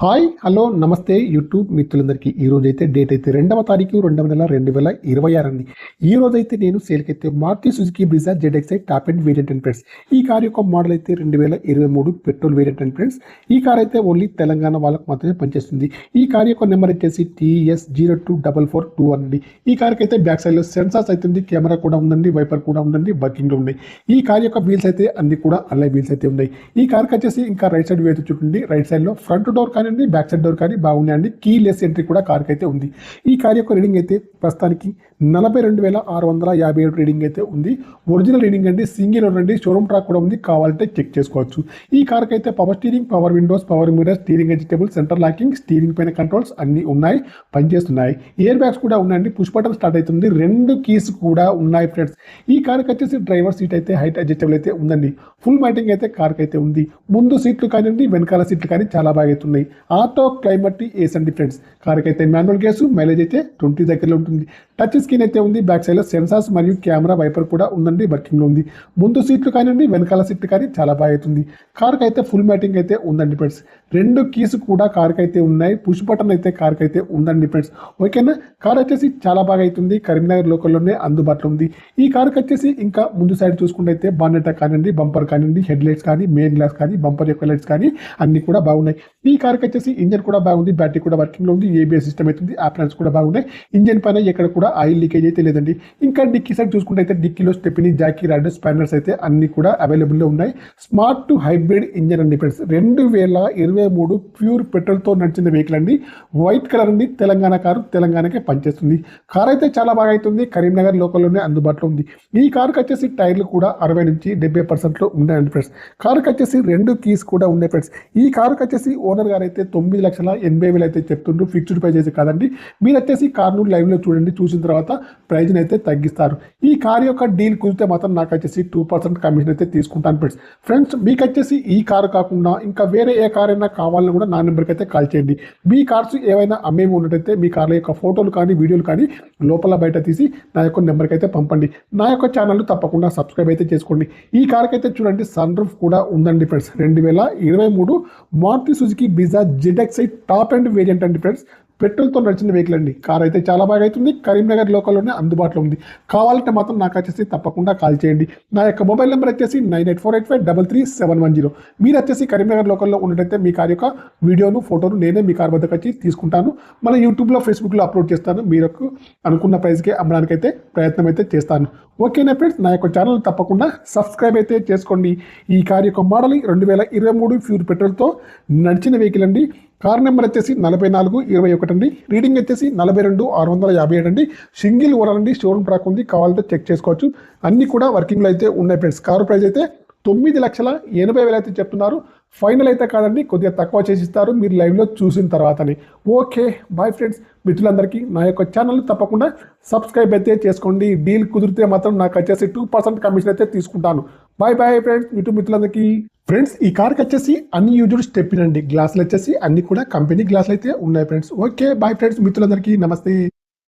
Hi hello నమస్తే YouTube మిత్రులందరికీ ఈ రోజు అయితే డేట్ అయితే 2వ తారీఖు 2వ నెల 2026 అండి. ఈ రోజు అయితే నేను సేల్కి అయితే Maruti Suzuki Brezza ZXi top and variant and friends. ఈ కార్ యొక్క మోడల్ అయితే 2023 పెట్రోల్ వేరియంట్ అండ్ ఫ్రెండ్స్. ఈ కార్ అయితే ఓన్లీ తెలంగాణ వాళ్ళకు మాత్రమే పనిచేస్తుంది. ఈ కార్ యొక్క నెంబర్ వచ్చేసి TS02442 అండి. ఈ కార్కి అయితే బ్యాక్ సైడ్ లో సెన్సార్స్ అయితే ఉంది, కెమెరా కూడా ఉందండి, వైపర్ కూడా ఉందండి, వర్కింగ్ లో ఉన్నాయి. ఈ కార్ యొక్క వీల్స్ అయితే అన్ని కూడా అలై వీల్స్ అయితే ఉన్నాయి. ఈ కార్కి వచ్చేసి ఇంకా రైట్ సైడ్ అయితే చూడండి, రైట్ సైడ్ లో ఫ్రంట్ డోర్ కానీ బ్యాక్ సైడ్ డోర్ కానీ బాగున్నాయండి. కీ లెస్ ఎంట్రీ కూడా కార్కి అయితే ఉంది. ఈ కార్ యొక్క రీడింగ్ అయితే ప్రస్తుతానికి 42,657 రీడింగ్ అయితే ఉంది. ఒరిజినల్ రీడింగ్ అండి, సింగిల్ ఓనర్ అండి, షోరూమ్ ట్రాక్ కూడా ఉంది, కావాలంటే చెక్ చేసుకోవచ్చు. ఈ కార్కి అయితే power steering, power Windows, power mirror, steering adjustable, centre locking, steering పైన కంట్రోల్స్ అన్ని ఉన్నాయి, పనిచేస్తున్నాయి. ఇయర్ బ్యాగ్స్ కూడా ఉన్నాయండి, పుష్ బటన్ స్టార్ట్ అవుతుంది, 2 కీస్ కూడా ఉన్నాయి ఫ్రెండ్స్. ఈ కార్కి వచ్చేసి డ్రైవర్ సీట్ అయితే హైట్ అడ్జస్టబుల్ అయితే ఉందండి. ఫుల్ మ్యాటింగ్ అయితే కార్కి అయితే ఉంది. ముందు సీట్లు కానివ్వండి, వెనకాల సీట్లు కానీ చాలా బాగా అవుతున్నాయి. ఆటో క్లైమేట్ ఏస్ అండి ఫ్రెండ్స్. కార్కి అయితే మాన్యువల్ గేర్స్, మైలేజ్ అయితే 20 దగ్గరలో ఉంటుంది. టచ్ స్క్రీన్ అయితే ఉంది, బ్యాక్ సైడ్ లో సెన్సార్స్ మరియు కెమెరా వైపర్ కూడా ఉందండి, వర్కింగ్ లో ఉంది. ముందు సీట్లు కానివ్వండి, వెనకాల సీట్లు కానీ చాలా బాగా అవుతుంది. కార్కి అయితే ఫుల్ మ్యాటింగ్ అయితే ఉందండి ఫ్రెండ్స్. 2 కీస్ కూడా కార్కి అయితే ఉన్నాయి, పుష్ బటన్ అయితే కార్కి అయితే ఉందండి ఫ్రెండ్స్. ఓకేనా, కార్ వచ్చేసి చాలా బాగా అవుతుంది, కరీంనగర్ లోకల్లోనే అందుబాటులో ఉంది. ఈ కార్కి వచ్చేసి ఇంకా ముందు సైడ్ చూసుకుంటే అయితే బానెట్ కానివ్వండి, బంపర్ కానివ్వండి, హెడ్ లైట్స్ కానీ, మెయిన్ గ్లాస్ కానీ, బంపర్ యొక్క లైట్స్ కానీ అన్ని కూడా బాగున్నాయి. ఈ కార్కి వచ్చేసి ఇంజన్ కూడా బాగుంది, బ్యాటరీ కూడా వర్కింగ్ లో ఉంది, ABS సిస్టమ్ అవుతుంది, ఆప్షన్స్ కూడా బాగున్నాయి. ఇంజన్ పైన ఎక్కడ కూడా ఆయిల్ లీకేజ్ అయితే లేదండి. ఇంకా డిక్కీ సైడ్ చూసుకుంటే అయితే డిక్కీలో స్టెప్ని, జాకీ, రాడ్, స్పానర్స్ అయితే అన్ని కూడా అవైలబుల్ లో ఉన్నాయి. స్మార్ట్ టు హైబ్రిడ్ ఇంజన్ అండి ఫ్రెండ్స్. 2023 ప్యూర్ పెట్రోల్ తో నడిచిన వెహికల్ అండి. వైట్ కలర్ అండి, తెలంగాణ కారు, తెలంగాణకే పనిచేస్తుంది. కార్ అయితే చాలా బాగా అవుతుంది, కరీంనగర్ లోకల్లోనే అందుబాటులో ఉంది. ఈ కార్కి వచ్చేసి టైర్లు కూడా 60 నుంచి 70% లో ఉన్నాయండి ఫ్రెండ్స్. కార్కి వచ్చేసి 2 కీస్ కూడా ఉన్నాయి ఫ్రెండ్స్. ఈ కార్కి వచ్చేసి ఓనర్ గారు అయితే 9,80,000 అయితే చెప్తుండ్రు, ఫిక్స్డ్ ప్రైస్ అయితే కాదండి. మీరు వచ్చేసి కార్ను లైవ్ లో చూడండి, చూసిన తర్వాత ప్రైజ్ని అయితే తగ్గిస్తారు. ఈ కార్ యొక్క డీల్ కుదిరితే మాత్రం నాకు వచ్చేసి 2% కమిషన్ అయితే తీసుకుంటాను ఫ్రెండ్స్. ఫ్రెండ్స్ మీకు వచ్చేసి ఈ కారు కాకుండా ఇంకా వేరే ఏ కార్ అయినా కావాలని కూడా నా నెంబర్కి అయితే కాల్ చేయండి. మీ కార్స్ ఏవైనా అమ్మేవి ఉన్నట్టయితే మీ కార్ల యొక్క ఫోటోలు కానీ, వీడియోలు కానీ లోపల బయట తీసి నా యొక్క నెంబర్కి అయితే పంపండి. నా యొక్క ఛానల్ తప్పకుండా సబ్స్క్రైబ్ అయితే చేసుకోండి. ఈ కార్కి అయితే చూడండి, సన్ రూఫ్ కూడా ఉందండి friends. 2023 Maruti Suzuki Brezza ZXi top and variant అండి ఫ్రెండ్స్. పెట్రోల్తో నడిచిన వెహికల్ అండి. కార్ అయితే చాలా బాగా అవుతుంది, కరీంనగర్ లోకల్లోనే అందుబాటులో ఉంది. కావాలంటే మాత్రం నాకు వచ్చేసి తప్పకుండా కాల్ చేయండి. నా యొక్క మొబైల్ నెంబర్ వచ్చేసి 9848533710. మీరు వచ్చేసి కరీంనగర్ లోకల్లో ఉన్నట్టయితే మీ కార్ యొక్క వీడియోను, ఫోటోను నేనే మీ కార్ వద్దకు వచ్చి తీసుకుంటాను. మన యూట్యూబ్లో, ఫేస్బుక్లో అప్లోడ్ చేస్తాను. మీరు అనుకున్న ప్రైస్కి అమ్మడానికి అయితే ప్రయత్నం అయితే చేస్తాను. ఓకేనా ఫ్రెండ్స్, నా యొక్క ఛానల్ తప్పకుండా సబ్స్క్రైబ్ అయితే చేసుకోండి. ఈ కార్ యొక్క మోడల్ 2023 ప్యూర్ పెట్రోల్తో నడిచిన వెహికల్ అండి. కార్ నెంబర్ వచ్చేసి 4421 అండి. రీడింగ్ వచ్చేసి 42,657 అండి. సింగిల్ ఓనర్ అండి, షోరూమ్ ట్రాక్ ఉంది, కావాలంటే చెక్ చేసుకోవచ్చు. అన్ని కూడా వర్కింగ్లో అయితే ఉన్నాయి ఫ్రెండ్స్. కారు ప్రైస్ అయితే 9,80,000 అయితే చెప్తున్నారు. ఫైనల్ అయితే కాదండి, కొద్దిగా తక్కువ చేసి ఇస్తారు మీరు లైవ్లో చూసిన తర్వాతని. Okay bye friends. మిత్రులందరికీ నా యొక్క ఛానల్ తప్పకుండా సబ్స్క్రైబ్ అయితే చేసుకోండి. డీల్ కుదిరితే మాత్రం నాకు వచ్చేసి 2% కమిషన్ అయితే తీసుకుంటాను. బాయ్ బాయ్ ఫ్రెండ్స్, మిత్రులందరికీ. ఫ్రెండ్స్ ఈ కార్కి వచ్చేసి అన్యూజ్డ్ స్టెప్ అండి. గ్లాసులు వచ్చేసి అన్ని కూడా కంపెనీ గ్లాసులు అయితే ఉన్నాయి ఫ్రెండ్స్. ఓకే బాయ్ ఫ్రెండ్స్, మిత్రులందరికీ నమస్తే.